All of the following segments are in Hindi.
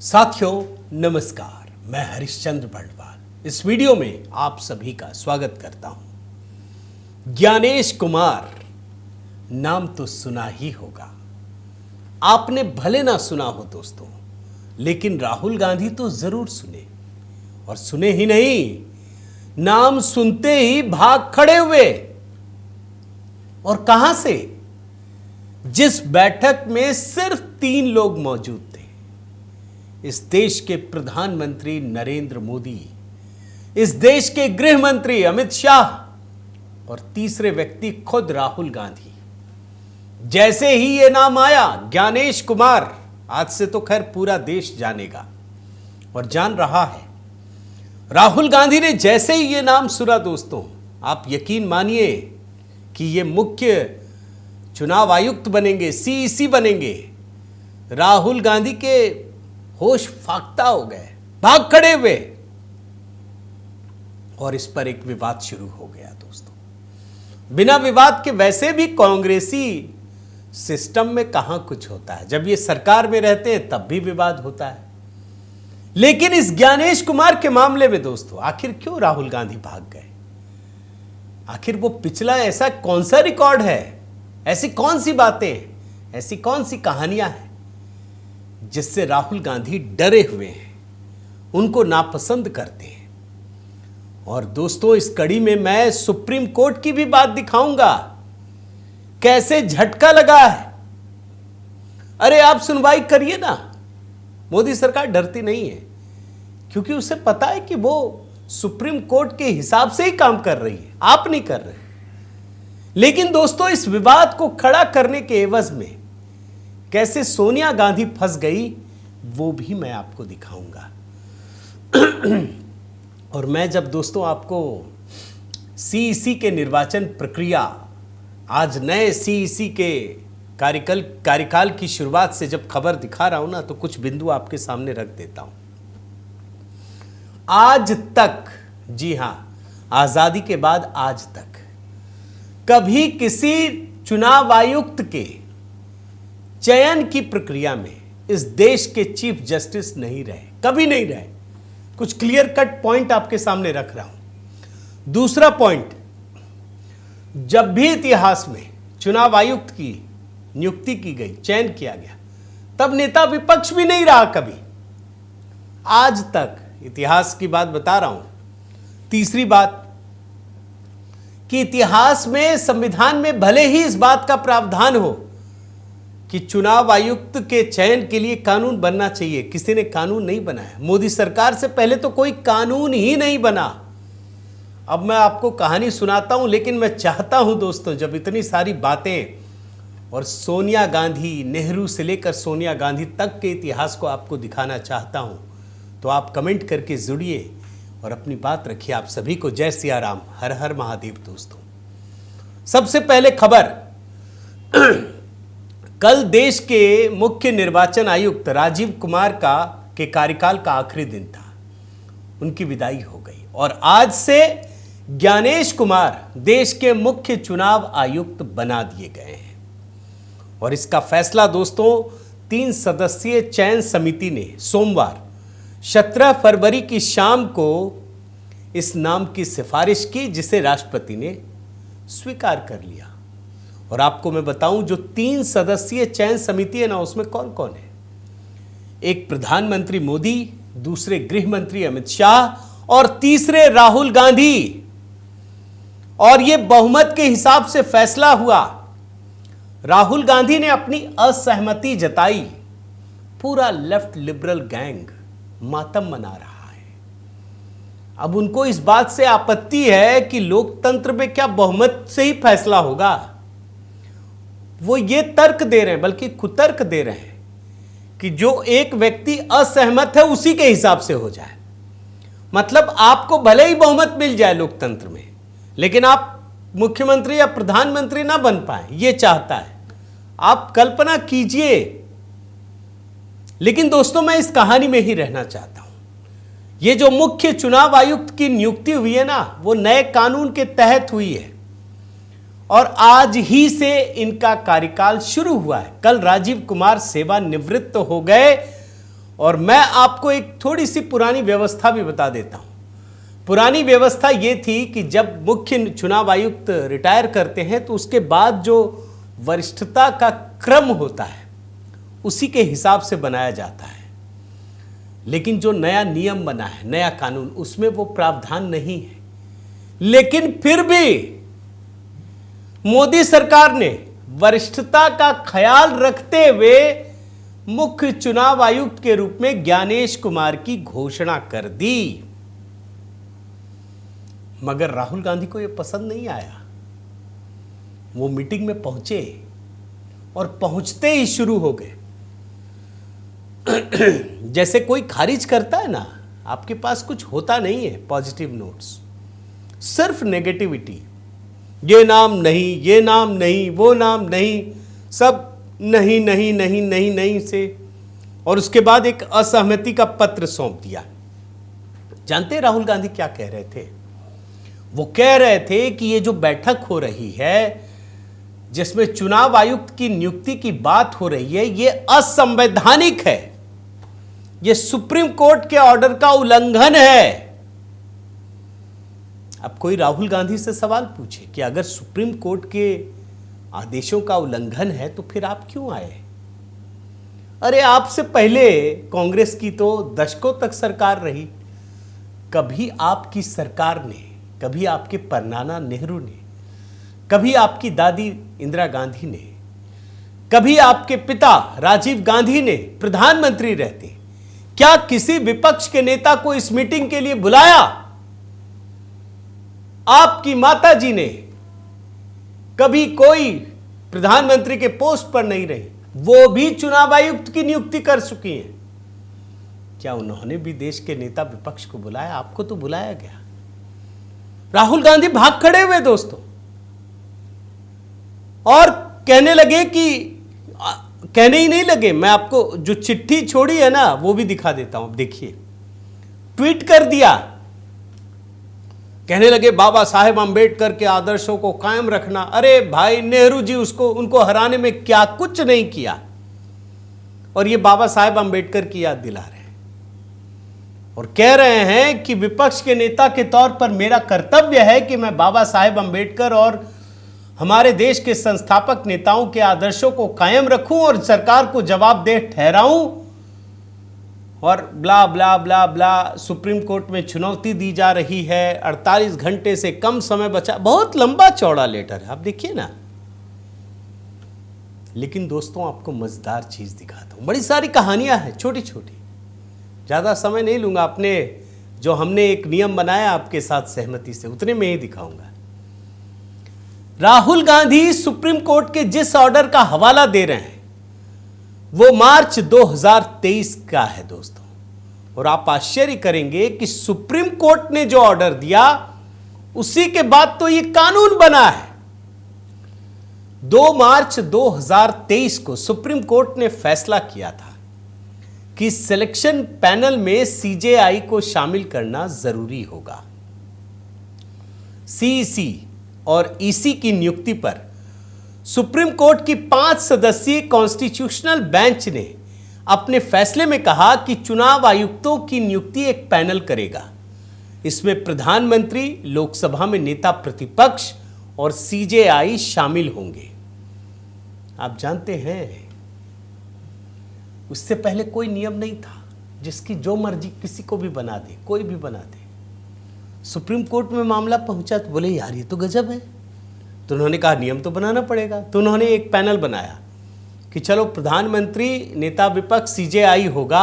साथियों नमस्कार, मैं हरिश्चंद्र बंडवाल इस वीडियो में आप सभी का स्वागत करता हूं। ज्ञानेश कुमार नाम तो सुना ही होगा, आपने भले ना सुना हो दोस्तों, लेकिन राहुल गांधी तो जरूर सुने, और सुने ही नहीं, नाम सुनते ही भाग खड़े हुए। और कहां से? जिस बैठक में सिर्फ 3 लोग मौजूद थे, इस देश के प्रधानमंत्री नरेंद्र मोदी, इस देश के गृह मंत्री अमित शाह और तीसरे व्यक्ति खुद राहुल गांधी। जैसे ही यह नाम आया ज्ञानेश कुमार, आज से तो खैर पूरा देश जानेगा और जान रहा है। राहुल गांधी ने जैसे ही यह नाम सुना दोस्तों, आप यकीन मानिए कि यह मुख्य चुनाव आयुक्त बनेंगे, सीईसी बनेंगे। राहुल गांधी के होश फाख्ता हो गए, भाग खड़े हुए, और इस पर एक विवाद शुरू हो गया दोस्तों। बिना विवाद के वैसे भी कांग्रेसी सिस्टम में कहां कुछ होता है, जब ये सरकार में रहते हैं तब भी विवाद होता है। लेकिन इस ज्ञानेश कुमार के मामले में दोस्तों, आखिर क्यों राहुल गांधी भाग गए? आखिर वो पिछला ऐसा कौन सा रिकॉर्ड है, ऐसी कौन सी बातें, ऐसी कौन सी कहानियां हैं जिससे राहुल गांधी डरे हुए हैं, उनको नापसंद करते हैं। और दोस्तों, इस कड़ी में मैं सुप्रीम कोर्ट की भी बात दिखाऊंगा, कैसे झटका लगा है। अरे आप सुनवाई करिए ना, मोदी सरकार डरती नहीं है, क्योंकि उसे पता है कि वो सुप्रीम कोर्ट के हिसाब से ही काम कर रही है, आप नहीं कर रहे। लेकिन दोस्तों, इस विवाद को खड़ा करने के एवज में कैसे सोनिया गांधी फंस गई, वो भी मैं आपको दिखाऊंगा। और मैं जब दोस्तों आपको सीईसी के निर्वाचन प्रक्रिया, आज नए सीईसी के कार्यकाल की शुरुआत से जब खबर दिखा रहा हूं ना, तो कुछ बिंदु आपके सामने रख देता हूं। आज तक, जी हां, आजादी के बाद आज तक कभी किसी चुनाव आयुक्त के चयन की प्रक्रिया में इस देश के चीफ जस्टिस नहीं रहे, कभी नहीं रहे। कुछ क्लियर कट पॉइंट आपके सामने रख रहा हूं। दूसरा पॉइंट, जब भी इतिहास में चुनाव आयुक्त की नियुक्ति की गई, चयन किया गया, तब नेता विपक्ष भी नहीं रहा कभी, आज तक। इतिहास की बात बता रहा हूं। तीसरी बात कि इतिहास में, संविधान में भले ही इस बात का प्रावधान हो कि चुनाव आयुक्त के चयन के लिए कानून बनना चाहिए, किसी ने कानून नहीं बनाया। मोदी सरकार से पहले तो कोई कानून ही नहीं बना। अब मैं आपको कहानी सुनाता हूं, लेकिन मैं चाहता हूं दोस्तों, जब इतनी सारी बातें और सोनिया गांधी, नेहरू से लेकर सोनिया गांधी तक के इतिहास को आपको दिखाना चाहता हूं, तो आप कमेंट करके जुड़िए और अपनी बात रखिए। आप सभी को जय सिया राम, हर हर महादेव। दोस्तों, सबसे पहले खबर, कल देश के मुख्य निर्वाचन आयुक्त राजीव कुमार के कार्यकाल का आखिरी दिन था। उनकी विदाई हो गई और आज से ज्ञानेश कुमार देश के मुख्य चुनाव आयुक्त बना दिए गए हैं। और इसका फैसला दोस्तों 3 सदस्यीय चयन समिति ने सोमवार 17 फरवरी की शाम को इस नाम की सिफारिश की, जिसे राष्ट्रपति ने स्वीकार कर लिया। और आपको मैं बताऊं, जो 3 सदस्यीय चयन समिति है ना, उसमें कौन कौन है? एक प्रधानमंत्री मोदी, दूसरे गृह मंत्री अमित शाह और तीसरे राहुल गांधी। और यह बहुमत के हिसाब से फैसला हुआ। राहुल गांधी ने अपनी असहमति जताई। पूरा लेफ्ट लिबरल गैंग मातम मना रहा है। अब उनको इस बात से आपत्ति है कि लोकतंत्र में क्या बहुमत से ही फैसला होगा। वो ये तर्क दे रहे हैं, बल्कि कुतर्क दे रहे हैं, कि जो एक व्यक्ति असहमत है उसी के हिसाब से हो जाए। मतलब आपको भले ही बहुमत मिल जाए लोकतंत्र में, लेकिन आप मुख्यमंत्री या प्रधानमंत्री ना बन पाए, ये चाहता है। आप कल्पना कीजिए। लेकिन दोस्तों, मैं इस कहानी में ही रहना चाहता हूं। ये जो मुख्य चुनाव आयुक्त की नियुक्ति हुई है ना, वो नए कानून के तहत हुई है और आज ही से इनका कार्यकाल शुरू हुआ है। कल राजीव कुमार सेवानिवृत्त हो गए और मैं आपको एक थोड़ी सी पुरानी व्यवस्था भी बता देता हूं। पुरानी व्यवस्था ये थी कि जब मुख्य चुनाव आयुक्त रिटायर करते हैं तो उसके बाद जो वरिष्ठता का क्रम होता है उसी के हिसाब से बनाया जाता है। लेकिन जो नया नियम बना है, नया कानून, उसमें वो प्रावधान नहीं है। लेकिन फिर भी मोदी सरकार ने वरिष्ठता का ख्याल रखते हुए मुख्य चुनाव आयुक्त के रूप में ज्ञानेश कुमार की घोषणा कर दी। मगर राहुल गांधी को यह पसंद नहीं आया। वो मीटिंग में पहुंचे और पहुंचते ही शुरू हो गए। जैसे कोई खारिज करता है ना, आपके पास कुछ होता नहीं है पॉजिटिव नोट्स, सिर्फ नेगेटिविटी। ये नाम नहीं, ये नाम नहीं, वो नाम नहीं, सब नहीं नहीं नहीं नहीं नहीं से। और उसके बाद एक असहमति का पत्र सौंप दिया। जानते हैं राहुल गांधी क्या कह रहे थे? वो कह रहे थे कि ये जो बैठक हो रही है जिसमें चुनाव आयुक्त की नियुक्ति की बात हो रही है, ये असंवैधानिक है, ये सुप्रीम कोर्ट के ऑर्डर का उल्लंघन है। अब कोई राहुल गांधी से सवाल पूछे कि अगर सुप्रीम कोर्ट के आदेशों का उल्लंघन है तो फिर आप क्यों आए? अरे आपसे पहले कांग्रेस की तो दशकों तक सरकार रही। कभी आपकी सरकार ने, कभी आपके परनाना नेहरू ने, कभी आपकी दादी इंदिरा गांधी ने, कभी आपके पिता राजीव गांधी ने प्रधानमंत्री रहते क्या किसी विपक्ष के नेता को इस मीटिंग के लिए बुलाया? आपकी माता जी ने कभी कोई प्रधानमंत्री के पोस्ट पर नहीं रही, वो भी चुनाव आयुक्त की नियुक्ति कर चुकी हैं। क्या उन्होंने भी देश के नेता विपक्ष को बुलाया? आपको तो बुलाया गया। राहुल गांधी भाग खड़े हुए दोस्तों और कहने लगे कि कहने ही नहीं लगे, मैं आपको जो चिट्ठी छोड़ी है ना वो भी दिखा देता हूं। देखिए, ट्वीट कर दिया, कहने लगे बाबा साहेब अंबेडकर के आदर्शों को कायम रखना। अरे भाई, नेहरू जी उनको हराने में क्या कुछ नहीं किया, और ये बाबा साहेब अंबेडकर की याद दिला रहे हैं और कह रहे हैं कि विपक्ष के नेता के तौर पर मेरा कर्तव्य है कि मैं बाबा साहेब अंबेडकर और हमारे देश के संस्थापक नेताओं के आदर्शों को कायम रखूं और सरकार को जवाबदेह ठहराऊं, और ब्ला ब्ला ब्ला ब्ला। सुप्रीम कोर्ट में चुनौती दी जा रही है, 48 घंटे से कम समय बचा। बहुत लंबा चौड़ा लेटर है, आप देखिए ना। लेकिन दोस्तों, आपको मजेदार चीज दिखाता हूं। बड़ी सारी कहानियां हैं छोटी छोटी, ज्यादा समय नहीं लूंगा। अपने जो हमने एक नियम बनाया आपके साथ सहमति से, उतने में ही दिखाऊंगा। राहुल गांधी सुप्रीम कोर्ट के जिस ऑर्डर का हवाला दे रहे हैं वो मार्च 2023 का है दोस्तों। और आप आश्चर्य करेंगे कि सुप्रीम कोर्ट ने जो ऑर्डर दिया उसी के बाद तो ये कानून बना है। 2 मार्च 2023 को सुप्रीम कोर्ट ने फैसला किया था कि सिलेक्शन पैनल में सीजेआई को शामिल करना जरूरी होगा। सीईसी और ईसी की नियुक्ति पर सुप्रीम कोर्ट की 5 सदस्यीय कॉन्स्टिट्यूशनल बेंच ने अपने फैसले में कहा कि चुनाव आयुक्तों की नियुक्ति एक पैनल करेगा। इसमें प्रधानमंत्री, लोकसभा में नेता प्रतिपक्ष और सीजेआई शामिल होंगे। आप जानते हैं, उससे पहले कोई नियम नहीं था, जिसकी जो मर्जी किसी को भी बना दे, कोई भी बना दे। सुप्रीम कोर्ट में मामला पहुंचा तो बोले यार ये तो गजब है, तो उन्होंने कहा नियम तो बनाना पड़ेगा। तो उन्होंने एक पैनल बनाया कि चलो प्रधानमंत्री, नेता विपक्ष, सीजेआई होगा,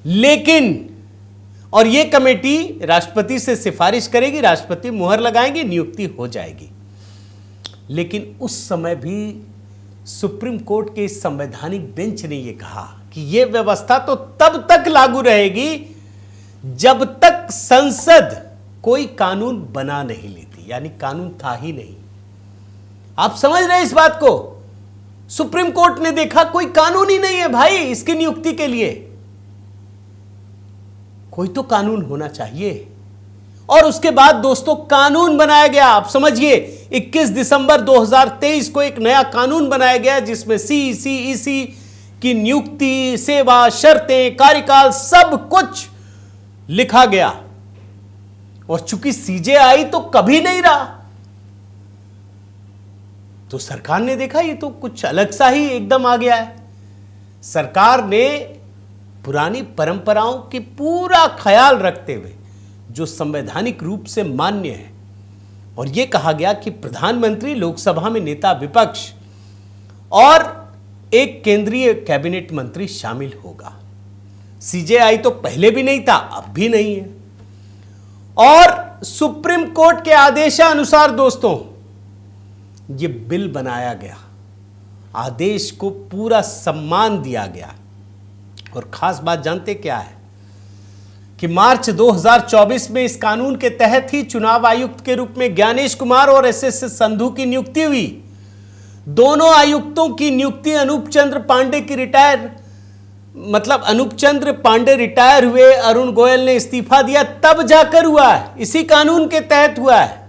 लेकिन और ये कमेटी राष्ट्रपति से सिफारिश करेगी, राष्ट्रपति मुहर लगाएंगे, नियुक्ति हो जाएगी। लेकिन उस समय भी सुप्रीम कोर्ट के संवैधानिक बेंच ने यह कहा कि यह व्यवस्था तो तब तक लागू रहेगी जब तक संसद कोई कानून बना नहीं लेती, यानी कानून था ही नहीं। आप समझ रहे हैं इस बात को? सुप्रीम कोर्ट ने देखा कोई कानून ही नहीं है भाई इसकी नियुक्ति के लिए, कोई तो कानून होना चाहिए। और उसके बाद दोस्तों कानून बनाया गया। आप समझिए, 21 दिसंबर 2023 को एक नया कानून बनाया गया जिसमें सीईसी, ईसी उसकी नियुक्ति, सेवा, शर्तें, कार्यकाल सब कुछ लिखा गया। और चूंकि सीजेआई तो कभी नहीं रहा, तो सरकार ने देखा ये तो कुछ अलग सा ही एकदम आ गया है। सरकार ने पुरानी परंपराओं की पूरा ख्याल रखते हुए जो संवैधानिक रूप से मान्य है, और यह कहा गया कि प्रधानमंत्री, लोकसभा में नेता विपक्ष और एक केंद्रीय कैबिनेट मंत्री शामिल होगा। सीजेआई तो पहले भी नहीं था, अब भी नहीं है। और सुप्रीम कोर्ट के आदेशानुसार दोस्तों यह बिल बनाया गया, आदेश को पूरा सम्मान दिया गया। और खास बात जानते क्या है कि मार्च 2024 में इस कानून के तहत ही चुनाव आयुक्त के रूप में ज्ञानेश कुमार और एसएस संधू की नियुक्ति हुई। दोनों आयुक्तों की नियुक्ति अनूप चंद्र पांडे की अनूप चंद्र पांडे रिटायर हुए, अरुण गोयल ने इस्तीफा दिया, तब जाकर हुआ है, इसी कानून के तहत हुआ है।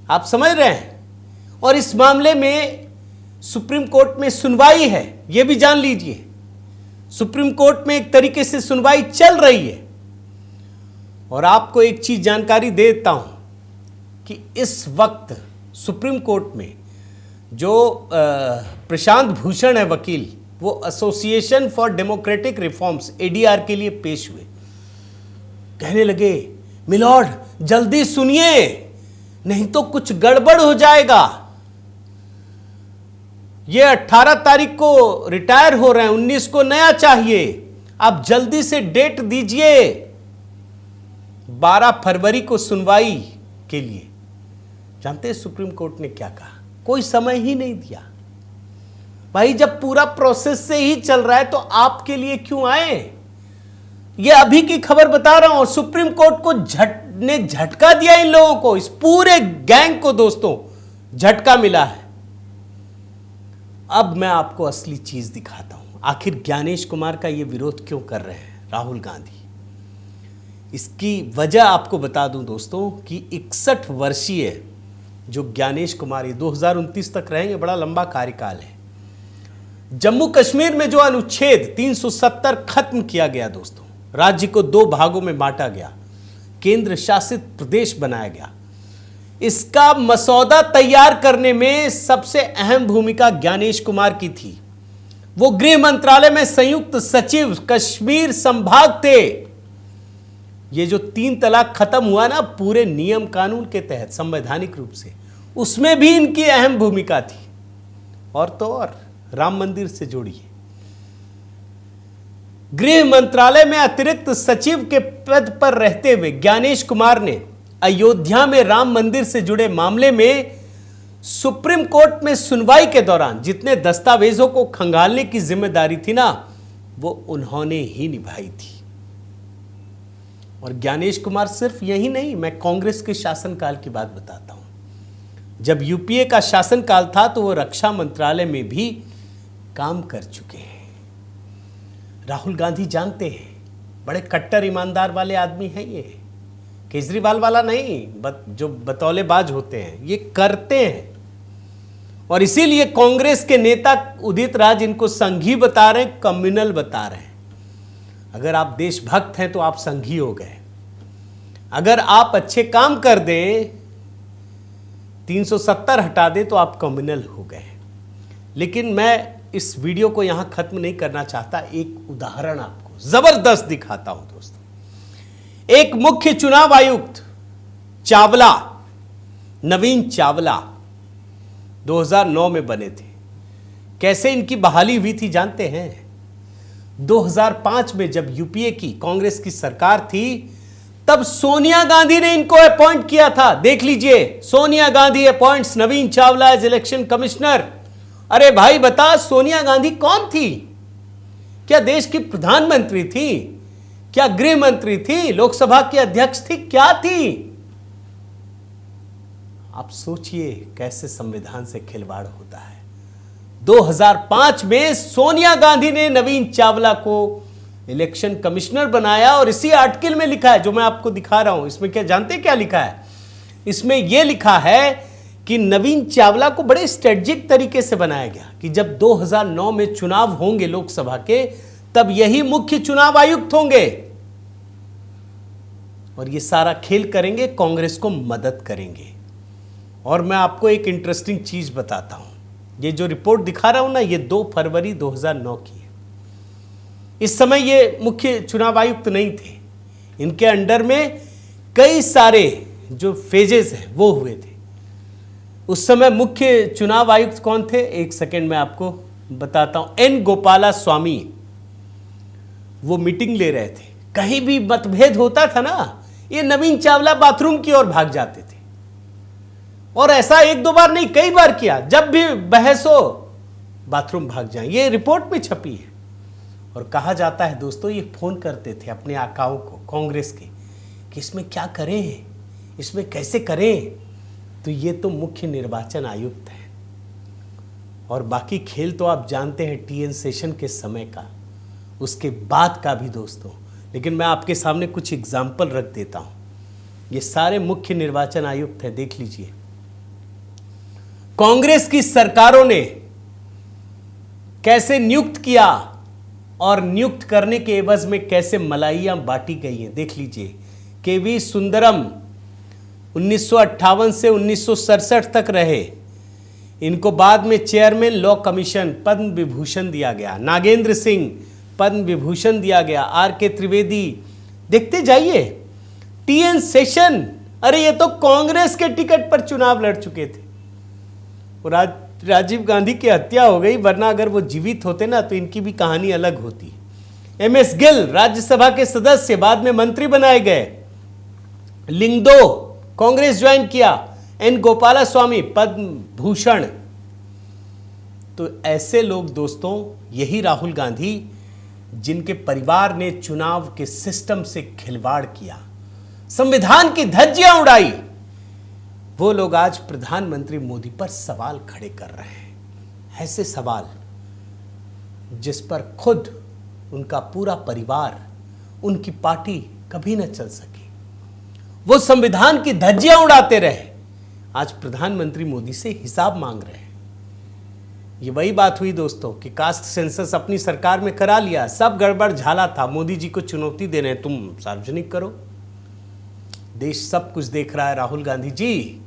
आप समझ रहे हैं। और इस मामले में सुप्रीम कोर्ट में सुनवाई है, यह भी जान लीजिए। सुप्रीम कोर्ट में एक तरीके से सुनवाई चल रही है। और आपको एक चीज जानकारी दे देता हूं कि इस वक्त सुप्रीम कोर्ट में जो प्रशांत भूषण है वकील, वो association for democratic reforms ADR के लिए पेश हुए। कहने लगे, मिलॉर्ड जल्दी सुनिए, नहीं तो कुछ गड़बड़ हो जाएगा। ये 18 तारीख को रिटायर हो रहे हैं, 19 को नया चाहिए, आप जल्दी से डेट दीजिए। 12 फरवरी को सुनवाई के लिए। जानते हैं सुप्रीम कोर्ट ने क्या कहा? कोई समय ही नहीं दिया। भाई जब पूरा प्रोसेस से ही चल रहा है तो आपके लिए क्यों आए? ये अभी की खबर बता रहा हूं। सुप्रीम कोर्ट को झटका दिया इन लोगों को, इस पूरे गैंग को दोस्तों झटका मिला है। अब मैं आपको असली चीज दिखाता हूं। आखिर ज्ञानेश कुमार का ये विरोध क्यों कर रहे हैं राहुल गांधी? इसकी वजह आपको बता दूं दोस्तों कि 61 वर्षीय जो ज्ञानेश कुमार, ये 2029 तक रहेंगे, बड़ा लंबा कार्यकाल है। जम्मू कश्मीर में जो अनुच्छेद 370 खत्म किया गया दोस्तों, राज्य को 2 भागों में बांटा गया, केंद्र शासित प्रदेश बनाया गया, इसका मसौदा तैयार करने में सबसे अहम भूमिका ज्ञानेश कुमार की थी। वो गृह मंत्रालय में संयुक्त सचिव कश्मीर संभाग थे। ये जो 3 तलाक खत्म हुआ ना पूरे नियम कानून के तहत संवैधानिक रूप से, उसमें भी इनकी अहम भूमिका थी। और तो और राम मंदिर से जोड़िए, गृह मंत्रालय में अतिरिक्त सचिव के पद पर रहते हुए ज्ञानेश कुमार ने अयोध्या में राम मंदिर से जुड़े मामले में सुप्रीम कोर्ट में सुनवाई के दौरान जितने दस्तावेजों को खंगालने की जिम्मेदारी थी ना, वो उन्होंने ही निभाई थी। और ज्ञानेश कुमार सिर्फ यही नहीं, मैं कांग्रेस के शासनकाल की बात बताता हूं। जब यूपीए का शासनकाल था तो वो रक्षा मंत्रालय में भी काम कर चुके हैं। राहुल गांधी जानते हैं, बड़े कट्टर ईमानदार वाले आदमी हैं ये, केजरीवाल वाला नहीं, जो बतौलेबाज होते हैं, ये करते हैं। और इसीलिए कांग्रेस के नेता उदित राज इनको संघी बता रहे हैं, कम्युनल बता रहे हैं। अगर आप देशभक्त हैं तो आप संघी हो गए, अगर आप अच्छे काम कर दें, 370 हटा दें तो आप कम्युनल हो गए। लेकिन मैं इस वीडियो को यहां खत्म नहीं करना चाहता, एक उदाहरण आपको जबरदस्त दिखाता हूं दोस्तों। एक मुख्य चुनाव आयुक्त चावला, नवीन चावला 2009 में बने थे। कैसे इनकी बहाली हुई थी जानते हैं? 2005 में जब यूपीए की कांग्रेस की सरकार थी, तब सोनिया गांधी ने इनको अपॉइंट किया था। देख लीजिए, सोनिया गांधी अपॉइंट्स नवीन चावला एज इलेक्शन कमिश्नर। अरे भाई बता, सोनिया गांधी कौन थी? क्या देश की प्रधानमंत्री थी? क्या गृह मंत्री थी? लोकसभा की अध्यक्ष थी? क्या थी? आप सोचिए कैसे संविधान से खिलवाड़ होता है। 2005 में सोनिया गांधी ने नवीन चावला को इलेक्शन कमिश्नर बनाया। और इसी आर्टिकल में लिखा है जो मैं आपको दिखा रहा हूं। इसमें क्या जानते क्या लिखा है? इसमें यह लिखा है कि नवीन चावला को बड़े स्ट्रेटजिक तरीके से बनाया गया कि जब 2009 में चुनाव होंगे लोकसभा के, तब यही मुख्य चुनाव आयुक्त होंगे और ये सारा खेल करेंगे, कांग्रेस को मदद करेंगे। और मैं आपको एक इंटरेस्टिंग चीज बताता हूं, ये जो रिपोर्ट दिखा रहा हूं ना, ये 2 फरवरी 2009 की है। इस समय ये मुख्य चुनाव आयुक्त नहीं थे, इनके अंडर में कई सारे जो फेजेस हैं वो हुए थे। उस समय मुख्य चुनाव आयुक्त कौन थे, एक सेकंड में आपको बताता हूं। एन गोपाला स्वामी वो मीटिंग ले रहे थे। कहीं भी मतभेद होता था ना, ये नवीन चावला बाथरूम की ओर भाग जाते थे और ऐसा 1-2 बार नहीं, कई बार किया। जब भी बहस हो बाथरूम भाग जाए, ये रिपोर्ट में छपी है। और कहा जाता है दोस्तों, ये फोन करते थे अपने आकाओं को कांग्रेस के कि इसमें क्या करें, इसमें कैसे करें। तो ये तो मुख्य निर्वाचन आयुक्त हैं और बाकी खेल तो आप जानते हैं टीएन सेशन के समय का, उसके बाद का भी दोस्तों। लेकिन मैं आपके सामने कुछ एग्जाम्पल रख देता हूं। ये सारे मुख्य निर्वाचन आयुक्त हैं, देख लीजिए। कांग्रेस की सरकारों ने कैसे नियुक्त किया और नियुक्त करने के एवज में कैसे मलाइयां बांटी गई हैं, देख लीजिए। केवी सुंदरम 1958 से 1967 तक रहे। इनको बाद में chairman law commission Padma Vibhushan दिया गया। नागेंद्र सिंह पद्म विभूषण दिया गया। आर के त्रिवेदी, देखते जाइए। टीएन सेशन, अरे ये तो कांग्रेस के टिकट पर चुनाव लड़ चुके थे और आज राजीव गांधी की हत्या हो गई, वरना अगर वो जीवित होते ना तो इनकी भी कहानी अलग होती। एमएस गिल राज्यसभा के सदस्य, बाद में मंत्री बनाए गए। लिंगदो कांग्रेस ज्वाइन किया। एन गोपाला स्वामी पद्म भूषण। तो ऐसे लोग दोस्तों, यही राहुल गांधी जिनके परिवार ने चुनाव के सिस्टम से खिलवाड़ किया, संविधान की धज्जियां उड़ाई, वो लोग आज प्रधानमंत्री मोदी पर सवाल खड़े कर रहे हैं। ऐसे सवाल जिस पर खुद उनका पूरा परिवार, उनकी पार्टी कभी न चल सकी। वो संविधान की धज्जियां उड़ाते रहे, आज प्रधानमंत्री मोदी से हिसाब मांग रहे हैं। ये वही बात हुई दोस्तों कि कास्ट सेंसस अपनी सरकार में करा लिया, सब गड़बड़ झाला था। मोदी जी को चुनौती दे रहे हैं, तुम सार्वजनिक करो। देश सब कुछ देख रहा है। राहुल गांधी जी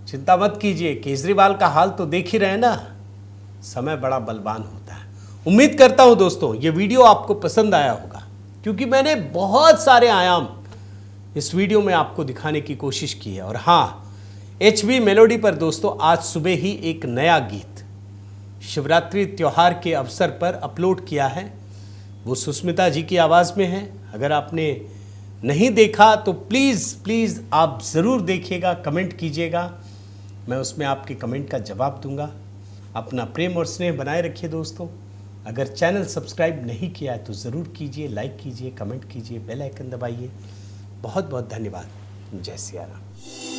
चिंता मत कीजिए, केजरीवाल का हाल तो देख ही रहे हैं ना। समय बड़ा बलवान होता है। उम्मीद करता हूं दोस्तों ये वीडियो आपको पसंद आया होगा, क्योंकि मैंने बहुत सारे आयाम इस वीडियो में आपको दिखाने की कोशिश की है। और हाँ, HB मेलोडी पर दोस्तों आज सुबह ही एक नया गीत शिवरात्रि त्योहार के अवसर पर अपलोड किया है। वो सुष्मिता जी की आवाज़ में है। अगर आपने नहीं देखा तो प्लीज़ आप ज़रूर देखिएगा, कमेंट कीजिएगा, मैं उसमें आपके कमेंट का जवाब दूंगा। अपना प्रेम और स्नेह बनाए रखिए दोस्तों। अगर चैनल सब्सक्राइब नहीं किया है तो ज़रूर कीजिए, लाइक कीजिए, कमेंट कीजिए, बेल आइकन दबाइए। बहुत बहुत धन्यवाद। जय सिया राम।